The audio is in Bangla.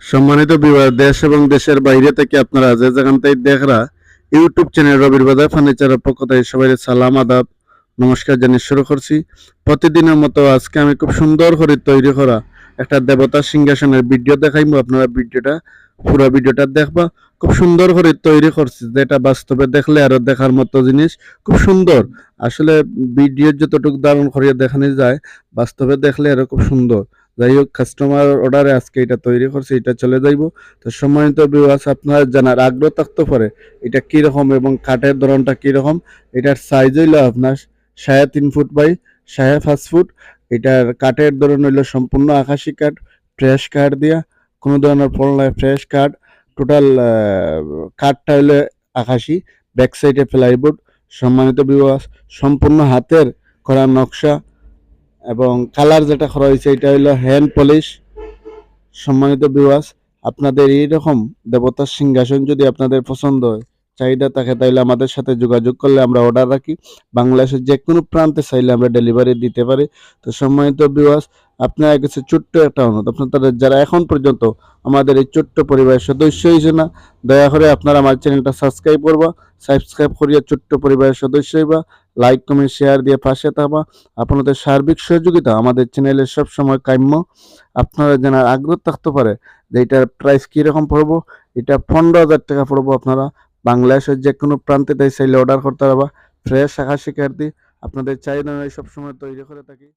সম্মানিত বিভাগ দেশ এবং দেশের বাইরে থেকে আপনারা যে যেখান থেকে দেখরা ইউটিউব চ্যানেল রবির বাজার ফার্নিচারের পক্ষ থেকে সবাই সালাম আদাব নমস্কার জানিয়ে শুরু করছি। প্রতিদিনের মতো আজকে আমি খুব সুন্দর করে তৈরি করা একটা দেবতা সিংহাসনের ভিডিও দেখাইবো। আপনারা ভিডিওটা পুরো ভিডিওটা দেখবা। খুব সুন্দর করে তৈরি করছি, যেটা বাস্তবে দেখলে আরো দেখার মতো জিনিস। খুব সুন্দর আসলে ভিডিও যতটুকু ধারণ করিয়ে দেখানো যায়, বাস্তবে দেখলে আরো খুব সুন্দর। যাই হোক, কাস্টমার অর্ডারে আজকে এটা তৈরি করছে, এটা চলে যাইব। তো সম্মানিত ভিউয়ার্স, আপনারা জানার আগ্রহ থাকতে পারে এটা কিরকম এবং কাঠের ধরনটা কিরকম। এটার সাইজ হইলো আপনার 3.5 ফুট বাই 5.5 ফুট। এটার কাঠের ধরন হইলো সম্পূর্ণ আকাশি কাঠ, ফ্রেশ কাঠ দিয়া, কোনো ধরনের ফল নাই, ফ্রেশ কাঠ। টোটাল কাঠটা হইলো আকাশি, ব্যাক সাইডে প্লাইবোর্ড। সম্মানিত ভিউয়ার্স, সম্পূর্ণ হাতের করা নকশা এবং কালার যেটা করা হয়েছে এটা হইলো হ্যান্ড পলিশ। সম্মানিত ভিউয়ার্স, আপনাদের এইরকম দেবতার সিংহাসন যদি আপনাদের পছন্দ হয়, চাহিদা থাকে, তাইলে আমাদের সাথে যোগাযোগ করলে আমরা অর্ডার রাখি। বাংলাদেশের যে কোনো প্রান্তে চাইলে আমরা ডেলিভারি দিতে পারি। তো সম্মানিত ভিউয়ার্স, আপনার কাছে ছোট্ট একটা অনুরোধ, আপনাদের যারা এখন পর্যন্ত আমাদের এই ছোট্ট পরিবারের সদস্য হয়েছে না, দয়া করে আপনারা আমার চ্যানেলটা সাবস্ক্রাইব করবা। সাবস্ক্রাইব করিয়া ছোট্ট পরিবারের সদস্য হইবা, লাইক কমেন্ট শেয়ার দিয়ে পাশে থাকবা। আপনাদের সার্বিক সহযোগিতা আমাদের চ্যানেলের সবসময় কাম্য। আপনারা জানার আগ্রহ থাকতে পারে যে এটার প্রাইস কীরকম পড়বো। এটা 15,000 টাকা পড়বো। আপনারা বাংলাদেশের যে কোনো প্রান্তে চাইলে অর্ডার করতে পারবা। ফ্রেশ আকাশি কাঠ দিয়ে আপনাদের চাহিদা সবসময় তৈরি করে থাকি।